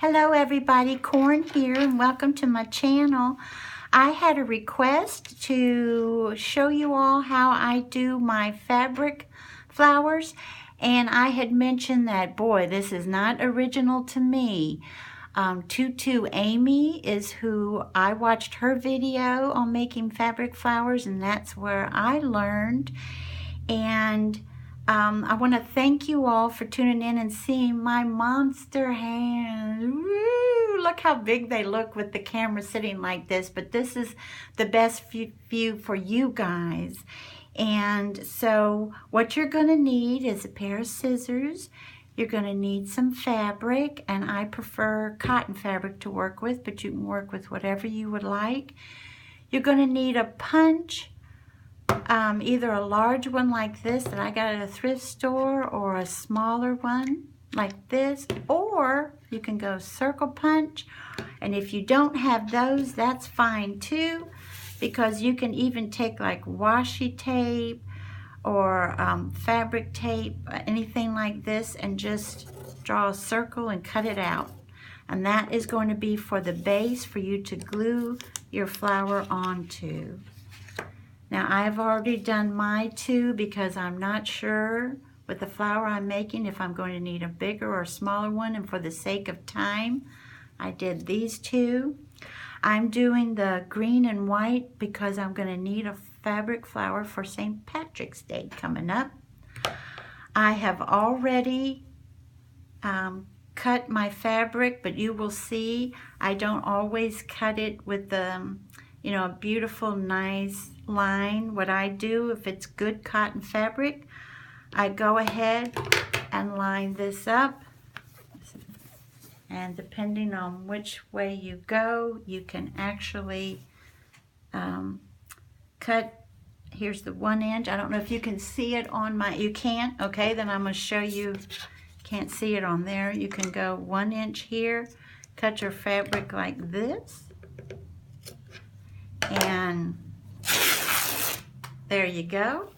Hello everybody, Corn here and welcome to my channel. I had a request to show you all how I do my fabric flowers, and I had mentioned that, boy, this is not original to me. Tutu Amy is who I watched her video on making fabric flowers, and that's where I learned. And I want to thank you all for tuning in and seeing my monster hands. Woo! Look how big they look with the camera sitting like this, but this is the best view for you guys. And so what you're going to need is a pair of scissors. You're going to need some fabric, and I prefer cotton fabric to work with, but you can work with whatever you would like. You're going to need a punch. Either a large one like this that I got at a thrift store, or a smaller one like this, or you can go circle punch. And if you don't have those, that's fine too, because you can even take like washi tape or fabric tape, anything like this, and just draw a circle and cut it out. And that is going to be for the base for you to glue your flower onto. Now, I've already done my two because I'm not sure with the flower I'm making if I'm going to need a bigger or a smaller one, and for the sake of time, I did these two. I'm doing the green and white because I'm going to need a fabric flower for St. Patrick's Day coming up. I have already cut my fabric, but you will see I don't always cut it with the a beautiful, nice line. What I do, if it's good cotton fabric, I go ahead and line this up. And depending on which way you go, you can actually cut. Here's the 1 inch. I don't know if you can see it on my, you can't? Okay, then I'm going to show you. Can't see it on there. You can go 1 inch here, cut your fabric like this. And there you go.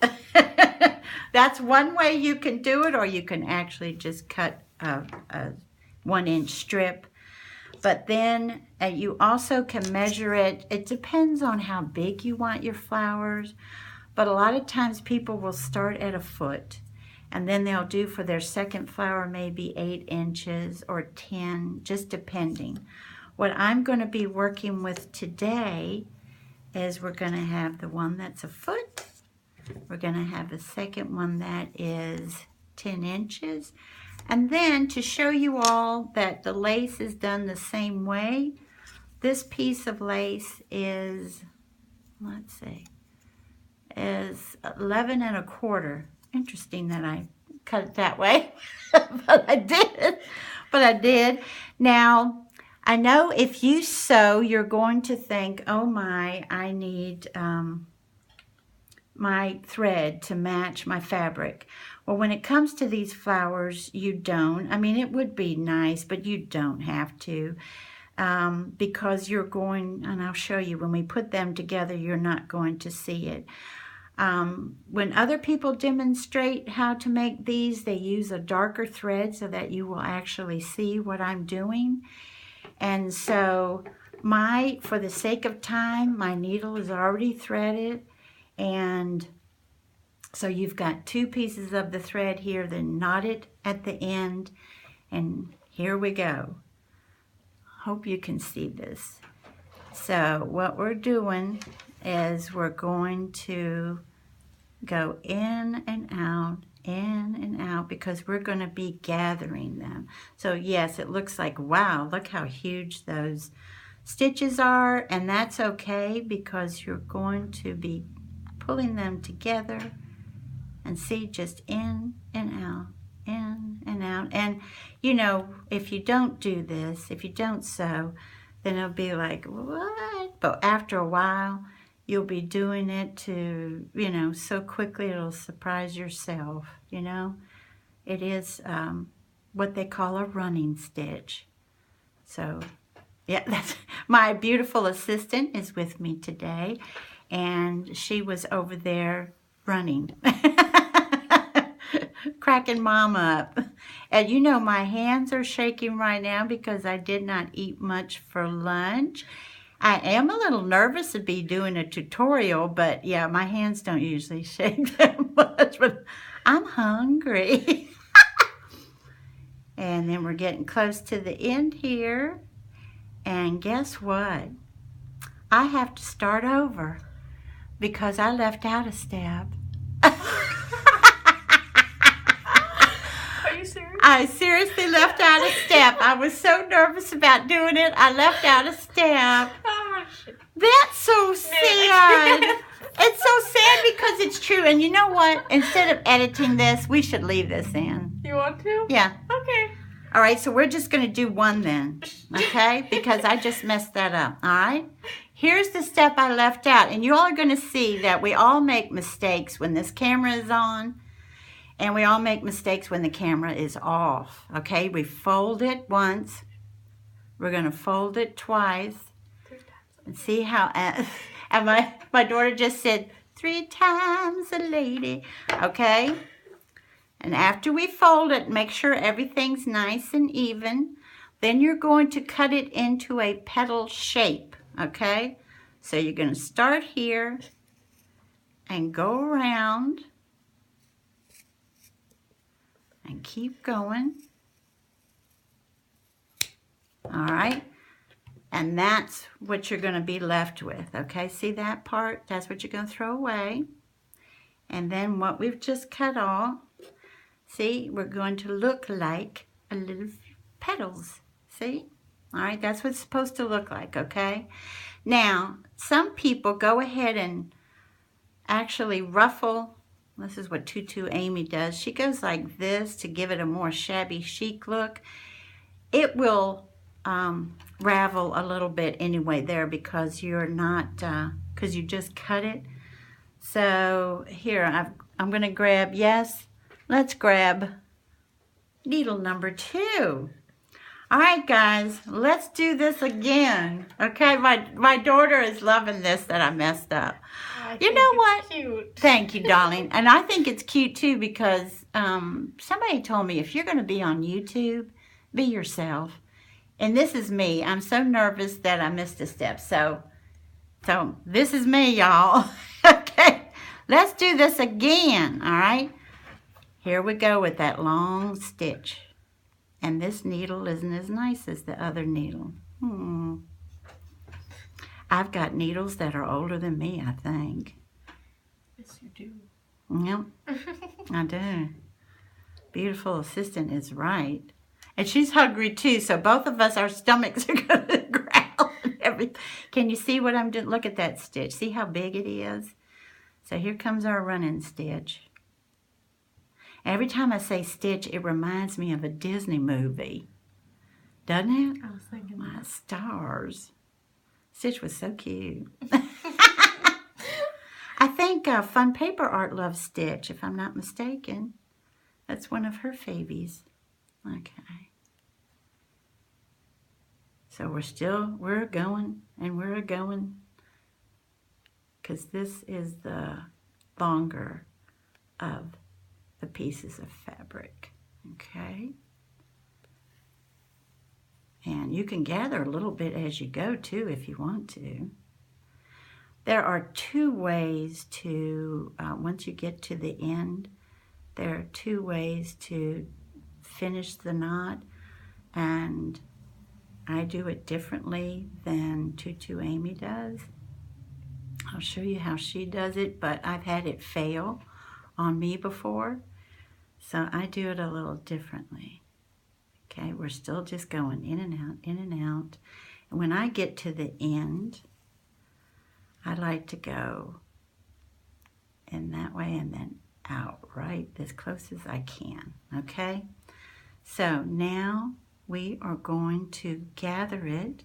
That's one way you can do it, or you can actually just cut a 1 inch strip. But then you also can measure it. It depends on how big you want your flowers, but a lot of times people will start at a foot, and then they'll do for their second flower maybe 8 inches or 10, just depending. What I'm going to be working with today is we're going to have the one that's a foot. We're going to have a second one that is 10 inches. And then to show you all that the lace is done the same way, this piece of lace is, let's see, is 11 1/4. Interesting that I cut it that way, but I did. Now, I know if you sew, you're going to think, oh my, I need my thread to match my fabric. Well, when it comes to these flowers, you don't. I mean, it would be nice, but you don't have to, because you're going, and I'll show you, when we put them together, you're not going to see it. When other people demonstrate how to make these, they use a darker thread so that you will actually see what I'm doing. And so for the sake of time, my needle is already threaded, and so you've got 2 pieces of the thread here, then knotted at the end, and here we go. Hope you can see this. So what we're doing is we're going to go in and out, because we're going to be gathering them. So yes, it looks like, wow, look how huge those stitches are, and that's okay, because you're going to be pulling them together, and see, just in and out, in and out. And if you don't do this, if you don't sew, then it'll be like, what? But after a while, you'll be doing it to, so quickly it'll surprise yourself, It is what they call a running stitch. So, yeah, that's my beautiful assistant is with me today, and she was over there running. cracking Mom up. And you know my hands are shaking right now because I did not eat much for lunch. I am a little nervous to be doing a tutorial, but yeah, my hands don't usually shake that much, but I'm hungry. And then we're getting close to the end here. And guess what? I have to start over because I left out a step. Are you serious? I seriously left out a step. I was so nervous about doing it, I left out a step. Oh, shit. That's so sad. It's so sad because it's true. And you know what? Instead of editing this, we should leave this in. You want to? Yeah. Okay. All right, so we're just going to do one then, okay? Because I just messed that up, all right? Here's the step I left out. And you all are going to see that we all make mistakes when this camera is on. And we all make mistakes when the camera is off, okay? We fold it once. We're going to fold it twice. And see how, and my daughter just said, 3 times a lady, okay? And after we fold it, make sure everything's nice and even. Then you're going to cut it into a petal shape, okay? So you're going to start here and go around and keep going. All right? And that's what you're going to be left with, okay? See that part? That's what you're going to throw away. And then what we've just cut off, see, we're going to look like a little petals, see? All right, that's what it's supposed to look like, okay? Now, some people go ahead and actually ruffle. This is what Tutu Amy does. She goes like this to give it a more shabby chic look. It will ravel a little bit anyway there because you're not, because you just cut it. So here, I'm going to grab, yes, let's grab needle number 2. All right, guys, let's do this again. Okay, my daughter is loving this that I messed up. You know what? Cute. Thank you, darling. And I think it's cute, too, because somebody told me if you're going to be on YouTube, be yourself. And this is me. I'm so nervous that I missed a step. So this is me, y'all. Okay, let's do this again, all right? Here we go with that long stitch. And this needle isn't as nice as the other needle. I've got needles that are older than me, I think. Yes, you do. Yep, I do. Beautiful assistant is right. And she's hungry too, so both of us, our stomachs are going to growl and everything. Can you see what I'm doing? Look at that stitch. See how big it is? So here comes our running stitch. Every time I say stitch, it reminds me of a Disney movie. Doesn't it? I was thinking My that. stars. Stitch was so cute. I think Fun Paper Art loves Stitch, if I'm not mistaken. That's one of her favies. Okay. So we're going and we're going because this is the longer of the pieces of fabric. Okay. And you can gather a little bit as you go too if you want to. There are 2 ways to, once you get to the end, there are 2 ways to finish the knot, and I do it differently than Tutu Amy does. I'll show you how she does it, but I've had it fail on me before, so I do it a little differently. Okay, we're still just going in and out, in and out. And when I get to the end, I like to go in that way and then out, right? As close as I can, okay? So now we are going to gather it.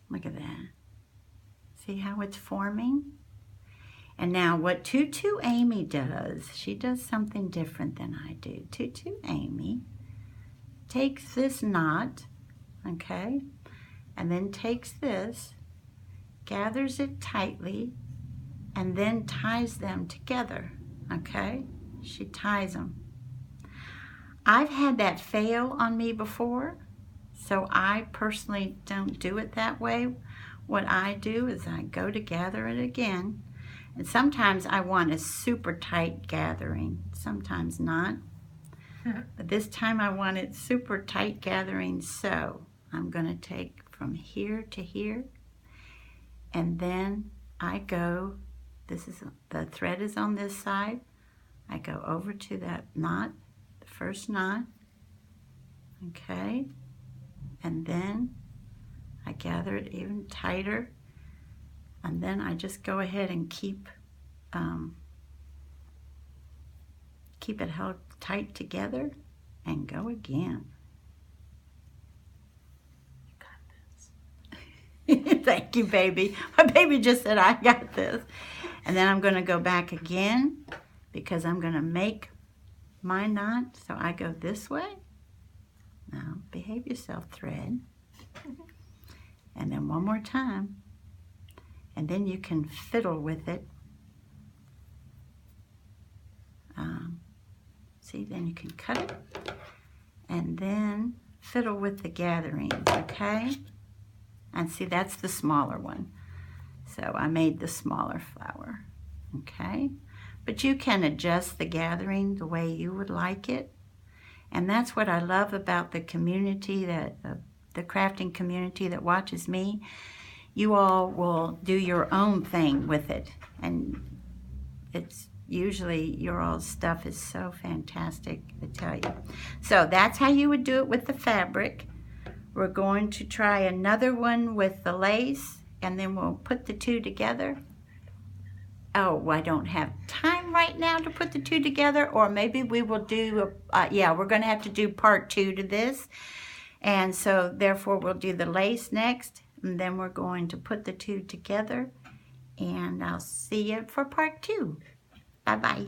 Look at that. See how it's forming? And now what Tutu Amy does, she does something different than I do. Tutu Amy takes this knot, okay, and then takes this, gathers it tightly, and then ties them together, okay? She ties them I've had that fail on me before, so I personally don't do it that way. What I do is I go to gather it again, and sometimes I want a super tight gathering, sometimes not. But this time I want it super tight gathering, so I'm going to take from here to here, and then I go, the thread is on this side, I go over to that knot, the first knot, okay, and then I gather it even tighter, and then I just go ahead and keep it held tight together and go again. You got this. Thank you, baby. My baby just said, I got this. And then I'm going to go back again because I'm going to make my knot. So I go this way. Now, behave yourself, thread. And then one more time. And then you can fiddle with it. See, then you can cut it. And then fiddle with the gatherings, okay? And see, that's the smaller one. So I made the smaller flower, okay? But you can adjust the gathering the way you would like it. And that's what I love about the community, that the crafting community that watches me. You all will do your own thing with it. And it's usually your all's stuff is so fantastic, I tell you. So that's how you would do it with the fabric. We're going to try another one with the lace, and then we'll put the two together. Oh, I don't have time right now to put the two together, or maybe we will do, yeah, we're going to have to do part 2 to this. And so therefore we'll do the lace next, and then we're going to put the two together, and I'll see you for part 2. Bye-bye.